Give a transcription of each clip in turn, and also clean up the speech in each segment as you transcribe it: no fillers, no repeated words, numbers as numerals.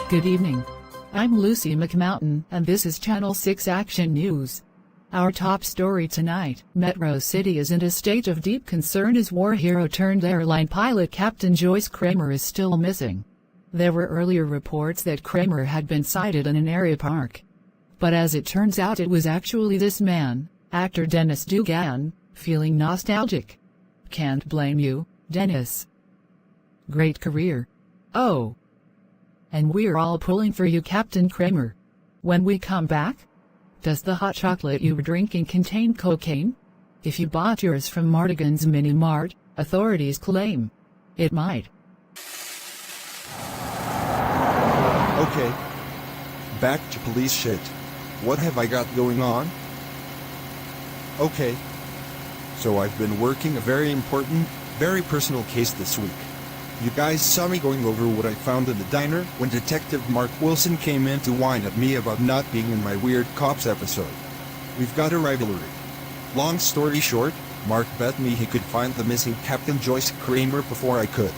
Good evening. I'm Lucy McMountain, and this is Channel 6 Action News. Our top story tonight: Metro City is in a state of deep concern as war hero turned airline pilot Captain Joyce Kramer is still missing. There were earlier reports that Kramer had been sighted in an area park. But as it turns out, it was actually this man, actor Dennis Dugan, feeling nostalgic. Can't blame you, Dennis. Great career. Oh. And we're all pulling for you, Captain Kramer. When we come back, does the hot chocolate you were drinking contain cocaine? If you bought yours from Mardigan's Mini Mart, authorities claim it might. Okay. Back to police shit. What have I got going on? Okay. So I've been working a very important, very personal case this week. You guys saw me going over what I found in the diner when Detective Mark Wilson came in to whine at me about not being in my Weird Cops episode. We've got a rivalry. Long story short, Mark bet me he could find the missing Captain Joyce Kramer before I could,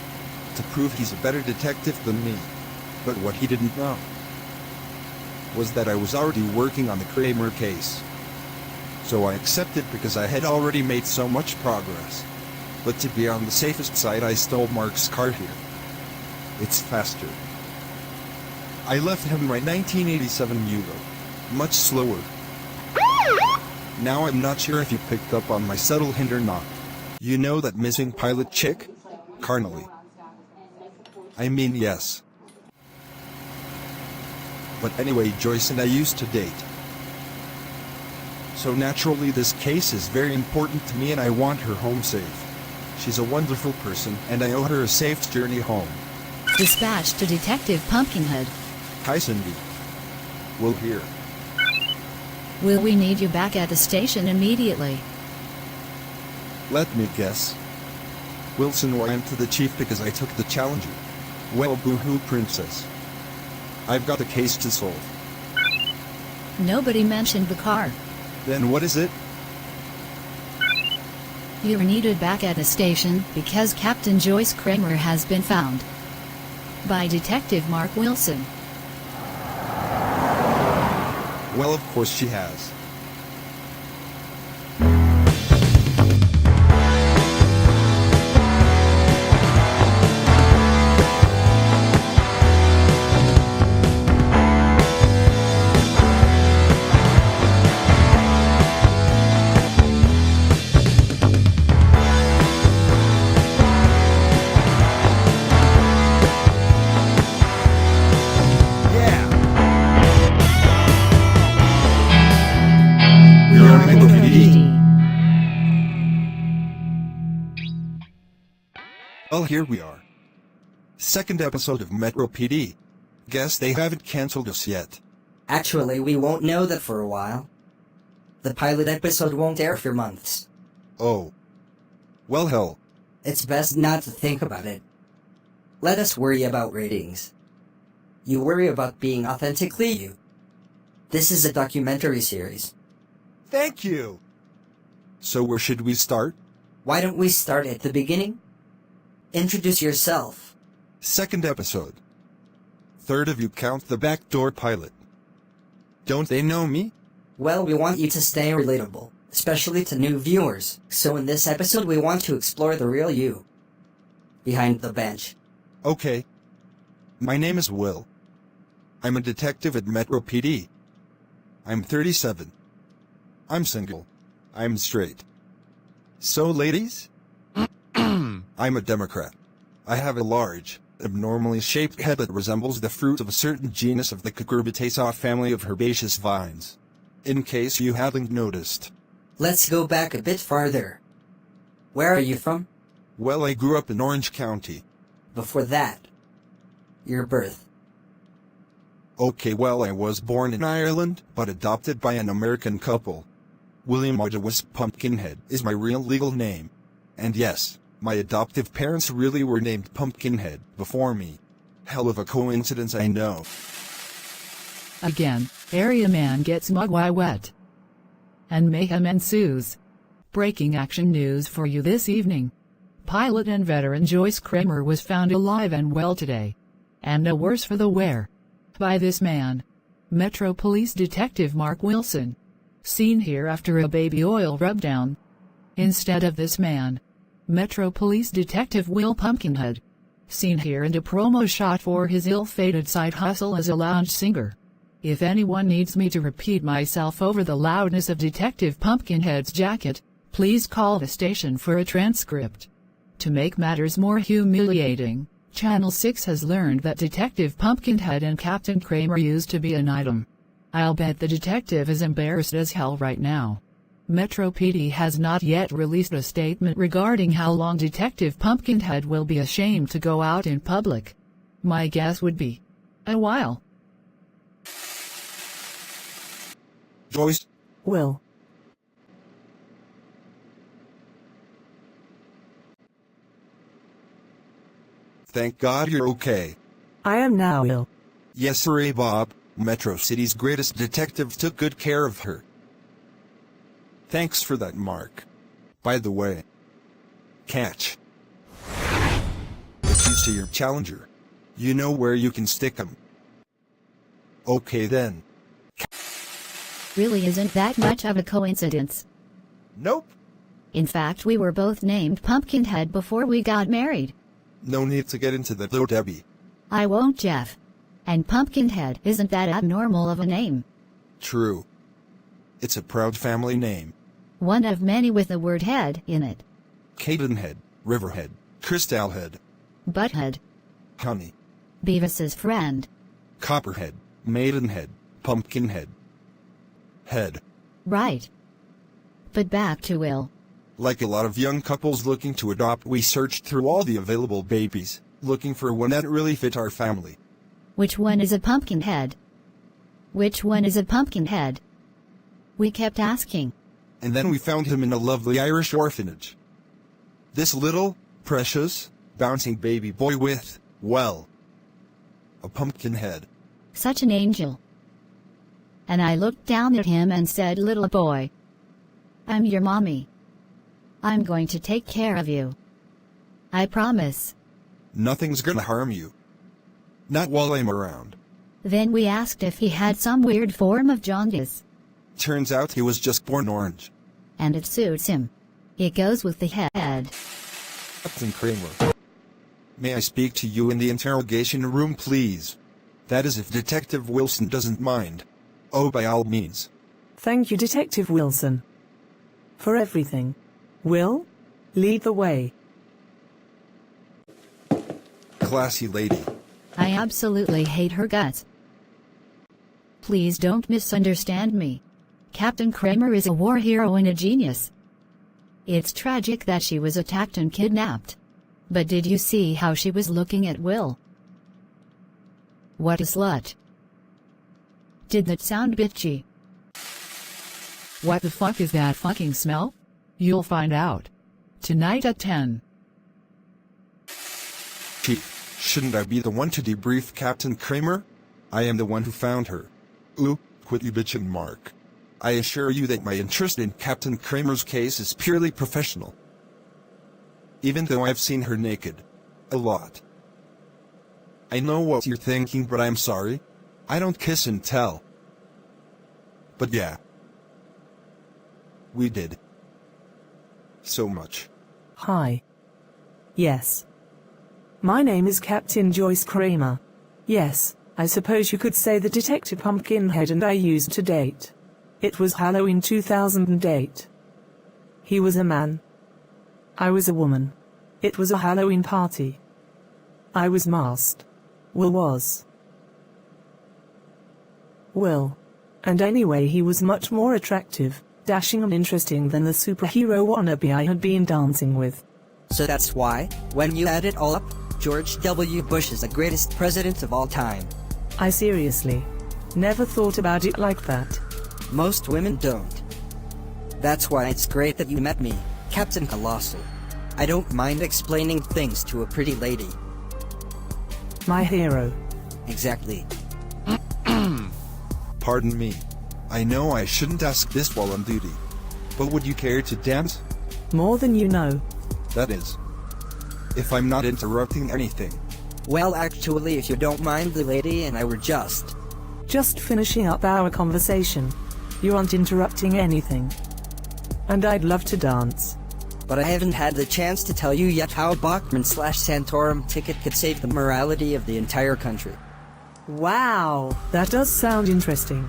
to prove he's a better detective than me. But what he didn't know was that I was already working on the Kramer case. So I accepted because I had already made so much progress. But to be on the safest side, I stole Mark's car here. It's faster. I left him my 1987 Yugo. Much slower. Now I'm not sure if you picked up on my subtle hint or not. You know that missing pilot chick? Carnally. I mean, yes. But anyway, Joyce and I used to date. So naturally this case is very important to me and I want her home safe. She's a wonderful person, and I owe her a safe journey home. Dispatch to Detective Pumpkinhead. Hi, Cindy. We'll hear. Will we need you back at the station immediately? Let me guess. Wilson whined to the chief because I took the challenger. Well, boo-hoo, princess. I've got a case to solve. Nobody mentioned the car. Then what is it? You're needed back at the station because Captain Joyce Kramer has been found. By Detective Mark Wilson. Well, of course she has. Well, here we are. Second episode of Metro PD. Guess they haven't cancelled us yet. Actually, we won't know that for a while. The pilot episode won't air for months. Oh. Well, hell. It's best not to think about it. Let us worry about ratings. You worry about being authentically you. This is a documentary series. Thank you! So where should we start? Why don't we start at the beginning? Introduce yourself. Second episode. Third of you count the backdoor pilot. Don't they know me? Well, we want you to stay relatable, especially to new viewers. So in this episode we want to explore the real you. Behind the bench. Okay. My name is Will. I'm a detective at Metro PD. I'm 37. I'm single. I'm straight. So ladies? I'm a Democrat. I have a large, abnormally shaped head that resembles the fruit of a certain genus of the cucurbitaceae family of herbaceous vines. In case you haven't noticed. Let's go back a bit farther. Where are you from? Well, I grew up in Orange County. Before that, your birth. Okay, well, I was born in Ireland, but adopted by an American couple. William Ardawis Pumpkinhead is my real legal name. And yes, my adoptive parents really were named Pumpkinhead before me. Hell of a coincidence, I know. Again, area man gets mugwai wet. And mayhem ensues. Breaking action news for you this evening. Pilot and veteran Joyce Kramer was found alive and well today. And no worse for the wear. by this man, Metro Police Detective Mark Wilson, seen here after a baby oil rubdown. Instead of this man, Metro Police Detective Will Pumpkinhead, seen here in a promo shot for his ill-fated side hustle as a lounge singer. If anyone needs me to repeat myself over the loudness of Detective Pumpkinhead's jacket, please call the station for a transcript. To make matters more humiliating, Channel 6 has learned that Detective Pumpkinhead and Captain Kramer used to be an item. I'll bet the detective is embarrassed as hell right now. Metro PD has not yet released a statement regarding how long Detective Pumpkinhead will be ashamed to go out in public. My guess would be a while. Joyce? Will. Thank God you're okay. I am now ill. Yes, sir, Bob. Metro City's greatest detective took good care of her. Thanks for that, Mark. By the way, catch. The keys to your Challenger. You know where you can stick them. Okay then. Really isn't that much of a coincidence. Nope. In fact, we were both named Pumpkinhead before we got married. No need to get into that though, Debbie. I won't, Jeff. And Pumpkinhead isn't that abnormal of a name. True. It's a proud family name. One of many with the word head in it. Cadenhead, Riverhead, Crystalhead, Butthead. Honey, Beavis's friend. Copperhead, Maidenhead, Pumpkinhead. Head. Right. But back to Will. Like a lot of young couples looking to adopt, we searched through all the available babies, looking for one that really fit our family. Which one is a Pumpkinhead? Which one is a Pumpkinhead? We kept asking. And then we found him in a lovely Irish orphanage. This little, precious, bouncing baby boy with, well, a pumpkin head. Such an angel. And I looked down at him and said, "Little boy, I'm your mommy. I'm going to take care of you. I promise." Nothing's gonna harm you. Not while I'm around. Then we asked if he had some weird form of jaundice. Turns out he was just born orange. And it suits him. It goes with the head. Captain Kramer. May I speak to you in the interrogation room, please? That is, if Detective Wilson doesn't mind. Oh, by all means. Thank you, Detective Wilson. For everything. Will? Lead the way. Classy lady. I absolutely hate her guts. Please don't misunderstand me. Captain Kramer is a war hero and a genius. It's tragic that she was attacked and kidnapped. But did you see how she was looking at Will? What a slut. Did that sound bitchy? What the fuck is that fucking smell? You'll find out. Tonight at 10. Chief, shouldn't I be the one to debrief Captain Kramer? I am the one who found her. Ooh, quit you bitchin', Mark. I assure you that my interest in Captain Kramer's case is purely professional. Even though I've seen her naked. A lot. I know what you're thinking, but I'm sorry. I don't kiss and tell. But yeah. We did. So much. Hi. Yes. My name is Captain Joyce Kramer. Yes, I suppose you could say the Detective Pumpkinhead and I used to date. It was Halloween 2008. He was a man. I was a woman. It was a Halloween party. I was masked. Will was. Will. And anyway, he was much more attractive, dashing and interesting than the superhero wannabe I had been dancing with. So that's why, when you add it all up, George W. Bush is the greatest president of all time. I seriously never thought about it like that. Most women don't. That's why it's great that you met me, Captain Colossal. I don't mind explaining things to a pretty lady. My hero. Exactly. Pardon me. I know I shouldn't ask this while on duty. But would you care to dance? More than you know. That is. If I'm not interrupting anything. Well, actually, if you don't mind, the lady and I were just Just finishing up our conversation. You aren't interrupting anything. And I'd love to dance. But I haven't had the chance to tell you yet how Bachman/Santorum ticket could save the morality of the entire country. Wow, that does sound interesting.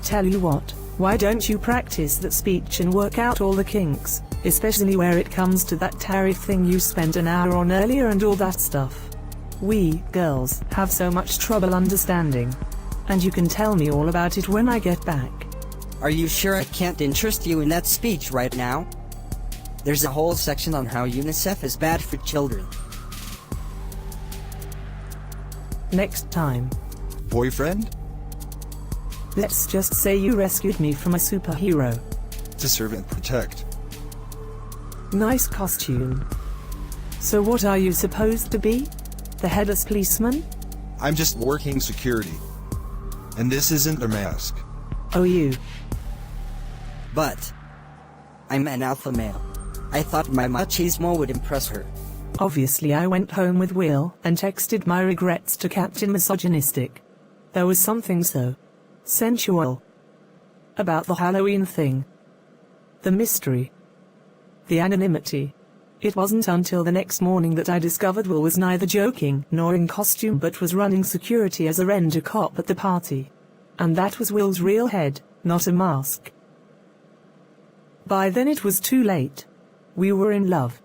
Tell you what, why don't you practice that speech and work out all the kinks, especially where it comes to that tariff thing you spent an hour on earlier and all that stuff. We, girls, have so much trouble understanding. And you can tell me all about it when I get back. Are you sure I can't interest you in that speech right now? There's a whole section on how UNICEF is bad for children. Next time. Boyfriend? Let's just say you rescued me from a superhero. To serve and protect. Nice costume. So what are you supposed to be? The headless policeman? I'm just working security. And this isn't a mask. Oh, you. But I'm an alpha male. I thought my machismo would impress her. Obviously I went home with Will and texted my regrets to Captain Misogynistic. There was something so sensual about the Halloween thing. The mystery. The anonymity. It wasn't until the next morning that I discovered Will was neither joking nor in costume but was running security as a rent-a-cop at the party. And that was Will's real head, not a mask. By then it was too late. We were in love.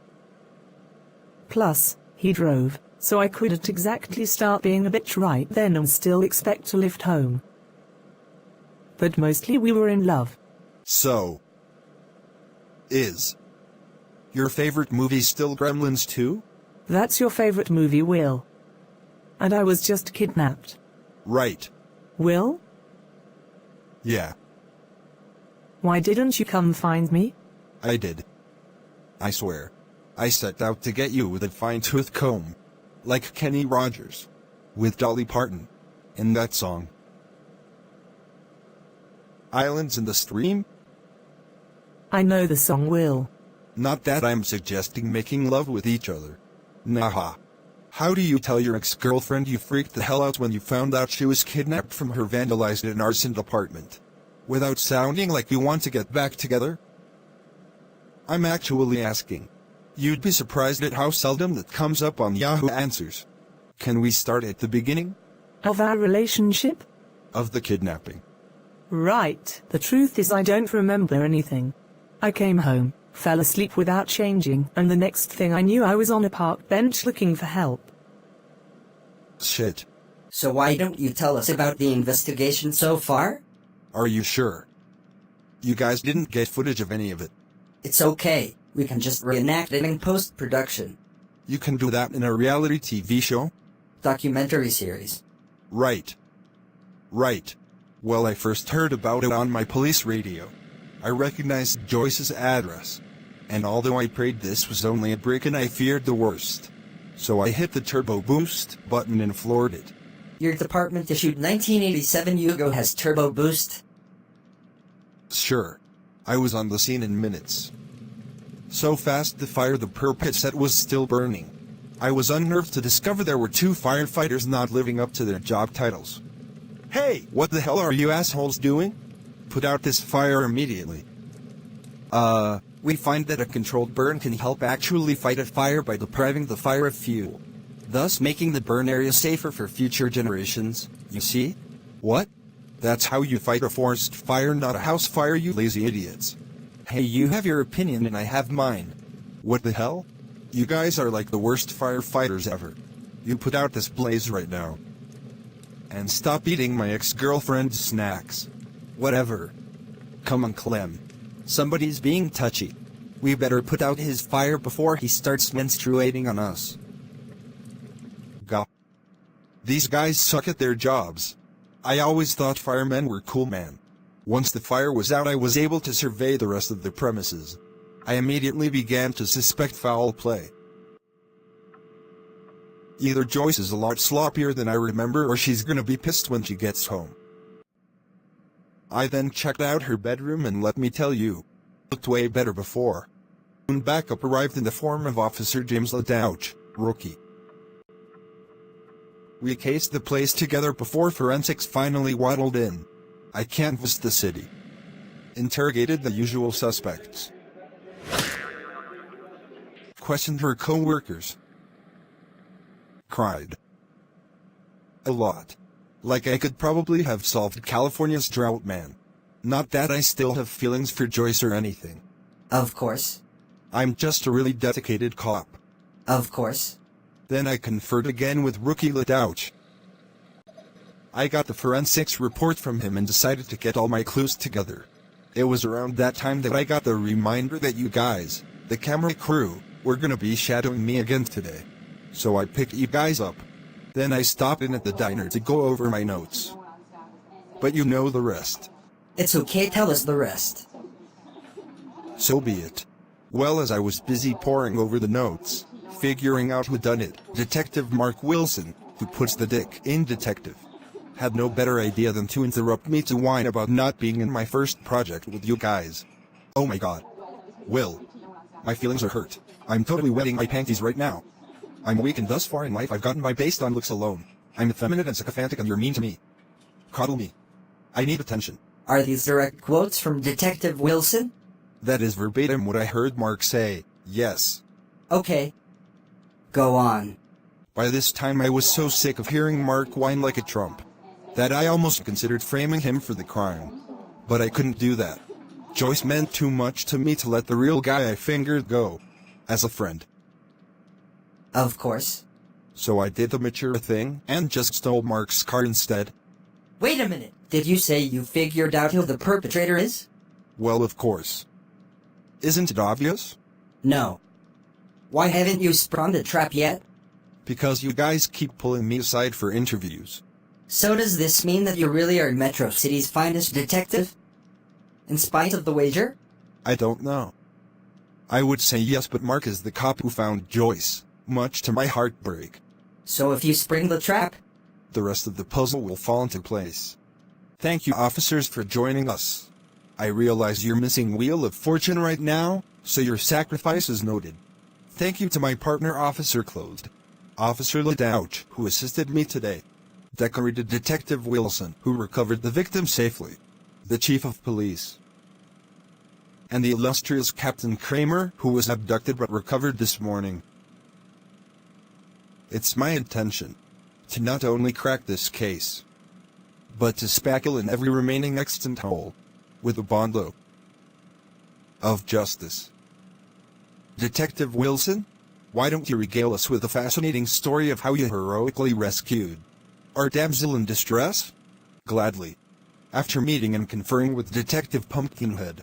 Plus, he drove, so I couldn't exactly start being a bitch right then and still expect to lift home. But mostly we were in love. So, is your favorite movie still Gremlins 2? That's your favorite movie, Will. And I was just kidnapped. Right. Will? Yeah, Why didn't you come find me? I did. I swear. I set out to get you with a fine-tooth comb. Like Kenny Rogers. With Dolly Parton. In that song. Islands in the Stream? I know the song, Will. Not that I'm suggesting making love with each other. Nah. How do you tell your ex-girlfriend you freaked the hell out when you found out she was kidnapped from her vandalized and arsoned apartment? Without sounding like you want to get back together? I'm actually asking. You'd be surprised at how seldom that comes up on Yahoo Answers. Can we start at the beginning? Of our relationship? Of the kidnapping. Right. The truth is I don't remember anything. I came home, fell asleep without changing, and the next thing I knew I was on a park bench looking for help. Shit. So why don't you tell us about the investigation so far? Are you sure? You guys didn't get footage of any of it. It's okay. We can just reenact it in post-production. You can do that in a reality TV show? Documentary series. Right. Well, I first heard about it on my police radio. I recognized Joyce's address. And although I prayed this was only a break and I feared the worst. So I hit the turbo boost button and floored it. Your department-issued 1987 Yugo has turbo boost? Sure. I was on the scene in minutes. So fast the fire the pit set was still burning. I was unnerved to discover there were 2 firefighters not living up to their job titles. Hey, what the hell are you assholes doing? Put out this fire immediately. We find that a controlled burn can help actually fight a fire by depriving the fire of fuel, thus making the burn area safer for future generations, you see? What? That's how you fight a forest fire, not a house fire, you lazy idiots. Hey, you have your opinion and I have mine. What the hell? You guys are like the worst firefighters ever. You put out this blaze right now. And stop eating my ex-girlfriend's snacks. Whatever. Come on, Clem. Somebody's being touchy. We better put out his fire before he starts menstruating on us. Gah. These guys suck at their jobs. I always thought firemen were cool, man. Once the fire was out, I was able to survey the rest of the premises. I immediately began to suspect foul play. Either Joyce is a lot sloppier than I remember or she's gonna be pissed when she gets home. I then checked out her bedroom and let me tell you, looked way better before. When backup arrived in the form of Officer James Ladouch, rookie. We cased the place together before forensics finally waddled in. I canvassed the city. Interrogated the usual suspects. Questioned her co-workers. Cried. A lot. Like I could probably have solved California's drought, man. Not that I still have feelings for Joyce or anything. Of course. I'm just a really dedicated cop. Of course. Then I conferred again with Rookie Ladouch. I got the forensics report from him and decided to get all my clues together. It was around that time that I got the reminder that you guys, the camera crew, were gonna be shadowing me again today. So I picked you guys up. Then I stopped in at the diner to go over my notes. But you know the rest. It's okay, tell us the rest. So be it. Well, as I was busy poring over the notes, figuring out who done it, Detective Mark Wilson, who puts the dick in detective, had no better idea than to interrupt me to whine about not being in my first project with you guys. Oh my god. Will. My feelings are hurt. I'm totally wetting my panties right now. I'm weak and thus far in life I've gotten by based on looks alone. I'm effeminate and sycophantic and you're mean to me. Coddle me. I need attention. Are these direct quotes from Detective Wilson? That is verbatim what I heard Mark say, yes. Okay. Go on. By this time I was so sick of hearing Mark whine like a trump that I almost considered framing him for the crime. But I couldn't do that. Joyce meant too much to me to let the real guy I fingered go. As a friend. Of course. So I did the mature thing and just stole Mark's car instead. Wait a minute. Did you say you figured out who the perpetrator is? Well, of course. Isn't it obvious? No. Why haven't you sprung the trap yet? Because you guys keep pulling me aside for interviews. So does this mean that you really are Metro City's finest detective? In spite of the wager? I don't know. I would say yes, but Mark is the cop who found Joyce, much to my heartbreak. So if you spring the trap, the rest of the puzzle will fall into place. Thank you, officers, for joining us. I realize you're missing Wheel of Fortune right now, so your sacrifice is noted. Thank you to my partner, Officer Closed. Officer Ladouch, who assisted me today. Decorated Detective Wilson, who recovered the victim safely. The Chief of Police. And the illustrious Captain Kramer, who was abducted but recovered this morning. It's my intention to not only crack this case, but to spackle in every remaining extant hole with a bondo of justice. Detective Wilson, why don't you regale us with a fascinating story of how you heroically rescued our damsel in distress? Gladly. After meeting and conferring with Detective Pumpkinhead,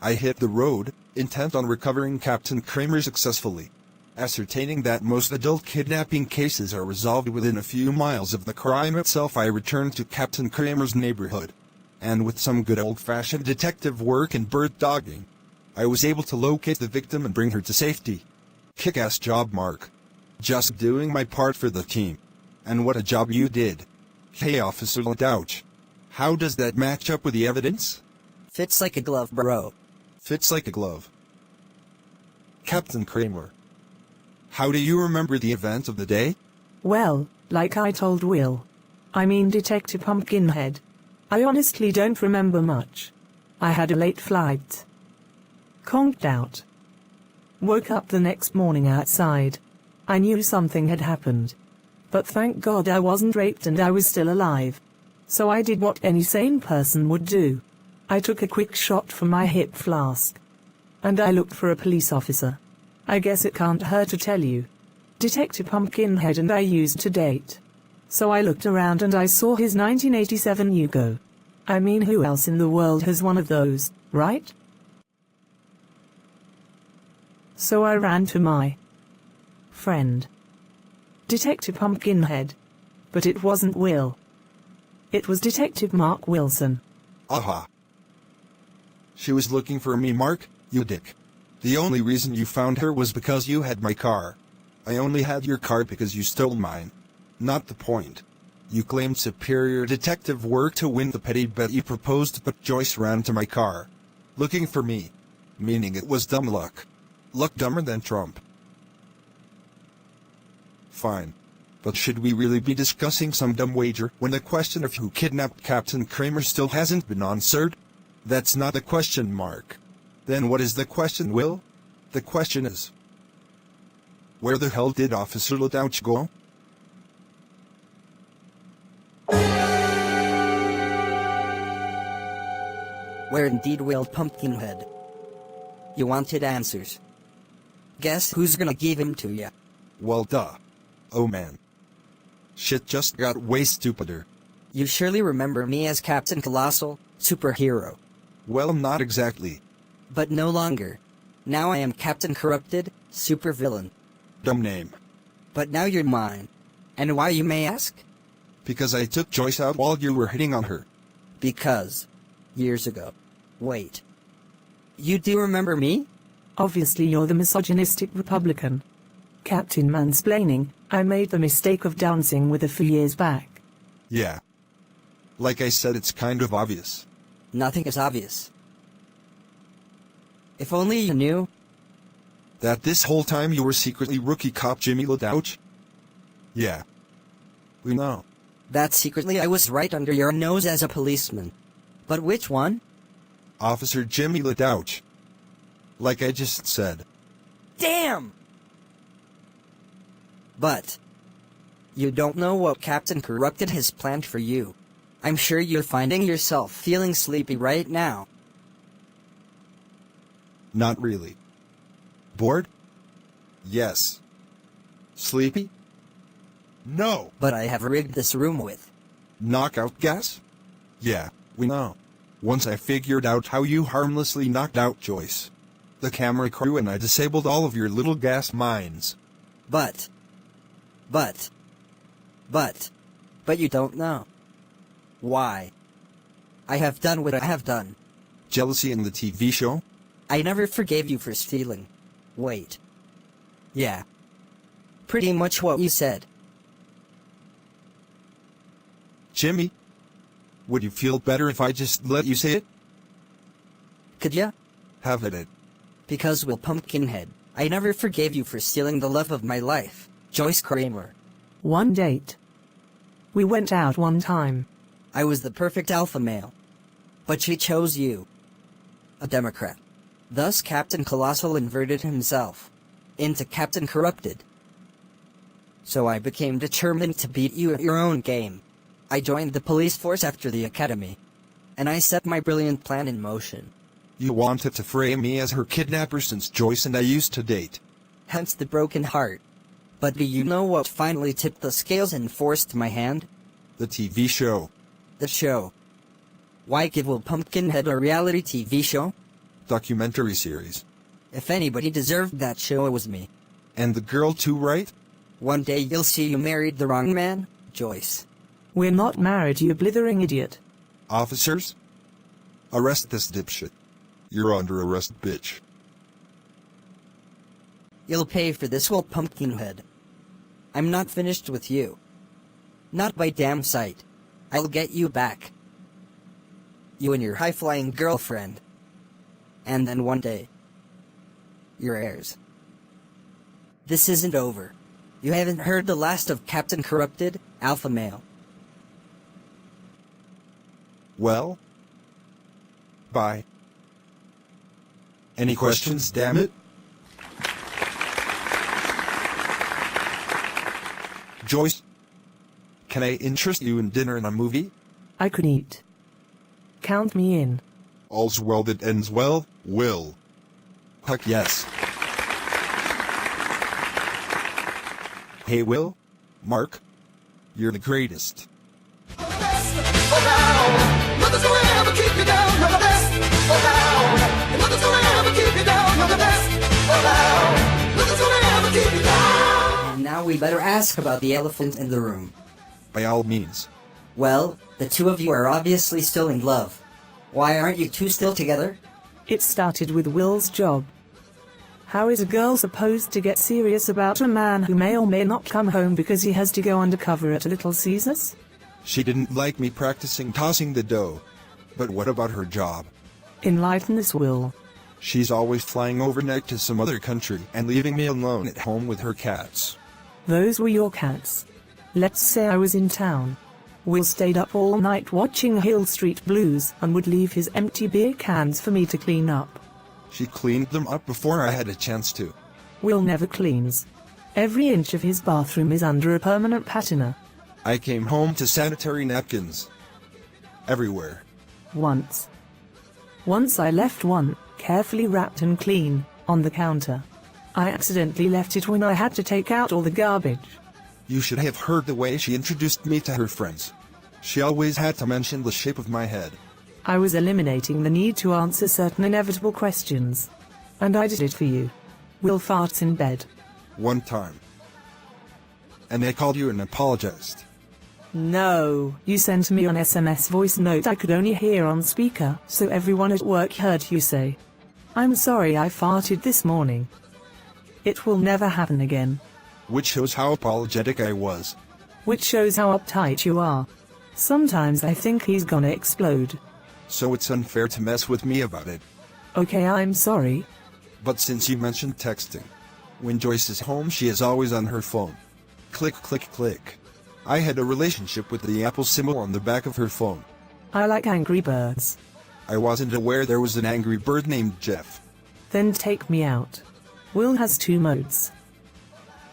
I hit the road, intent on recovering Captain Kramer successfully. Ascertaining that most adult kidnapping cases are resolved within a few miles of the crime itself, I returned to Captain Kramer's neighborhood. And with some good old-fashioned detective work and bird dogging, I was able to locate the victim and bring her to safety. Kick-ass job, Mark. Just doing my part for the team. And what a job you did. Hey, Officer Ladouch. How does that match up with the evidence? fits like a glove, bro. Fits like a glove. Captain Kramer. How do you remember the event of the day? Well, like I told Detective Pumpkinhead. I honestly don't remember much. I had a late flight. Conked out. Woke up the next morning outside. I knew something had happened. But thank God I wasn't raped and I was still alive. So I did what any sane person would do. I took a quick shot from my hip flask. And I looked for a police officer. I guess it can't hurt to tell you. Detective Pumpkinhead and I used to date. So I looked around and I saw his 1987 Yugo. I mean, who else in the world has one of those, right? So I ran to my friend, Detective Pumpkinhead. But it wasn't Will. It was Detective Mark Wilson. Aha. She was looking for me, Mark, you dick. The only reason you found her was because you had my car. I only had your car because you stole mine. Not the point. You claimed superior detective work to win the petty bet you proposed, but Joyce ran to my car. Looking for me. Meaning it was dumb luck. Luck dumber than Trump. Fine. But should we really be discussing some dumb wager when the question of who kidnapped Captain Kramer still hasn't been answered? That's not the question, Mark. Then what is the question, Will? The question is, where the hell did Officer Ledouch go? Where indeed will Pumpkinhead? You wanted answers. Guess who's gonna give him to ya? Well, duh. Oh man. Shit just got way stupider. You surely remember me as Captain Colossal, superhero. Well, not exactly. But no longer. Now I am Captain Corrupted, supervillain. Dumb name. But now you're mine. And why, you may ask? Because I took Joyce out while you were hitting on her. Because. Years ago. Wait. You do remember me? Obviously you're the misogynistic Republican. Captain Mansplaining, I made the mistake of dancing with a few years back. Yeah. Like I said, it's kind of obvious. Nothing is obvious. If only you knew. That this whole time you were secretly rookie cop Jimmy Ledouch? Yeah. We know. That secretly I was right under your nose as a policeman. But which one? Officer Jimmy Ledouch. Like I just said. Damn! But you don't know what Captain Corrupted has planned for you. I'm sure you're finding yourself feeling sleepy right now. Not really. Bored? Yes. Sleepy? No. But I have rigged this room with Knockout gas? Yeah, we know. Once I figured out how you harmlessly knocked out Joyce, the camera crew and I disabled all of your little gas mines. But you don't know. Why? I have done what I have done. Jealousy in the TV show? I never forgave you for stealing. Wait. Yeah. Pretty much what you said. Jimmy? Would you feel better if I just let you say it? Could ya? Have at it. Because, Will Pumpkinhead, I never forgave you for stealing the love of my life, Joyce Kramer. One date. We went out one time. I was the perfect alpha male. But she chose you. A Democrat. Thus Captain Colossal inverted himself into Captain Corrupted. So I became determined to beat you at your own game. I joined the police force after the academy. And I set my brilliant plan in motion. You wanted to frame me as her kidnapper since Joyce and I used to date. Hence the broken heart. But do you know what finally tipped the scales and forced my hand? The TV show. The show. Why give Will Pumpkinhead a reality TV show? Documentary series. If anybody deserved that show, it was me. And the girl too, right? One day you'll see you married the wrong man, Joyce. We're not married, you blithering idiot. Officers? Arrest this dipshit. You're under arrest, bitch. You'll pay for this, Will Pumpkinhead. I'm not finished with you. Not by damn sight. I'll get you back. You and your high-flying girlfriend. And then one day, your heirs. This isn't over. You haven't heard the last of Captain Corrupted, Alpha Male. Well? Bye. Any questions, damn it? Joyce? Can I interest you in dinner and a movie? I could eat. Count me in. All's well that ends well, Will. Heck yes. Hey Will? Mark? You're the greatest. And now we better ask about the elephant in the room. By all means. Well, the two of you are obviously still in love. Why aren't you two still together? It started with Will's job. How is a girl supposed to get serious about a man who may or may not come home because he has to go undercover at Little Caesars? She didn't like me practicing tossing the dough. But what about her job? Enlighten us, Will. She's always flying overnight to some other country and leaving me alone at home with her cats. Those were your cats. Let's say I was in town. Will stayed up all night watching Hill Street Blues and would leave his empty beer cans for me to clean up. She cleaned them up before I had a chance to. Will never cleans. Every inch of his bathroom is under a permanent patina. I came home to sanitary napkins. Everywhere. Once I left one, carefully wrapped and clean, on the counter. I accidentally left it when I had to take out all the garbage. You should have heard the way she introduced me to her friends. She always had to mention the shape of my head. I was eliminating the need to answer certain inevitable questions. And I did it for you. Will farts in bed. One time. And I called you and apologized. No, you sent me an SMS voice note I could only hear on speaker, so everyone at work heard you say, "I'm sorry I farted this morning. It will never happen again." Which shows how apologetic I was. Which shows how uptight you are. Sometimes I think he's gonna explode. So it's unfair to mess with me about it. Okay, I'm sorry. But since you mentioned texting, when Joyce is home she is always on her phone. Click click click. I had a relationship with the Apple symbol on the back of her phone. I like Angry Birds. I wasn't aware there was an angry bird named Jeff. Then take me out. Will has 2 modes.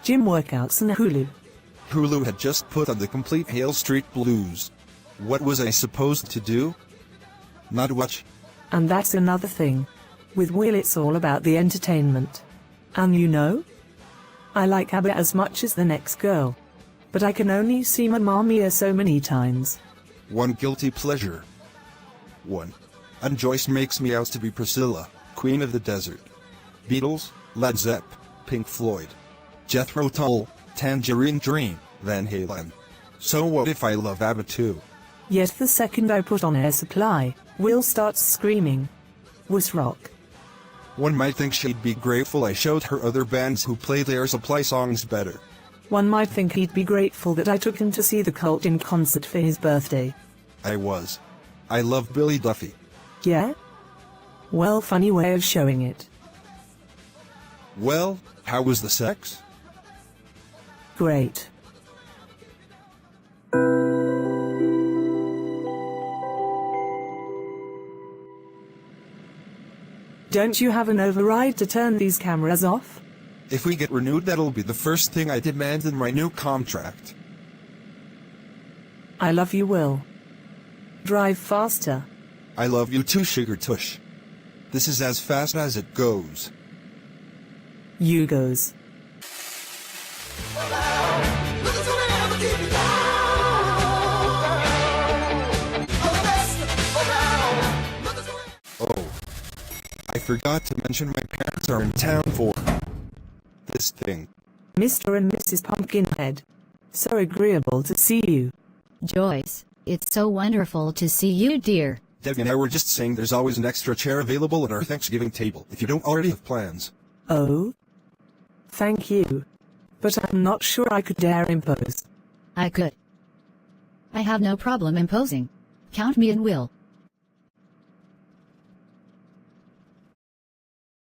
Gym workouts and Hulu. Hulu had just put on the complete Hale Street Blues. What was I supposed to do? Not watch. And that's another thing. With Will it's all about the entertainment. And you know? I like ABBA as much as the next girl. But I can only see Mamma Mia so many times. One guilty pleasure. One. And Joyce makes me out to be Priscilla, Queen of the Desert. Beatles, Led Zepp, Pink Floyd. Jethro Tull, Tangerine Dream, Van Halen. So what if I love ABBA too? Yet the second I put on Air Supply, Will starts screaming. Was rock. One might think she'd be grateful I showed her other bands who play Air Supply songs better. One might think he'd be grateful that I took him to see the Cult in concert for his birthday. I was. I love Billy Duffy. Yeah? Well, funny way of showing it. Well, how was the sex? Great. Don't you have an override to turn these cameras off? If we get renewed, that'll be the first thing I demand in my new contract. I love you, Will. Drive faster. I love you too, Sugar Tush. This is as fast as it goes. You goes. Oh. I forgot to mention my parents are in town for this thing. Mr. and Mrs. Pumpkinhead. So agreeable to see you. Joyce, it's so wonderful to see you, dear. Debbie and I were just saying there's always an extra chair available at our Thanksgiving table if you don't already have plans. Oh? Thank you. But I'm not sure I could dare impose. I could. I have no problem imposing. Count me in, Will.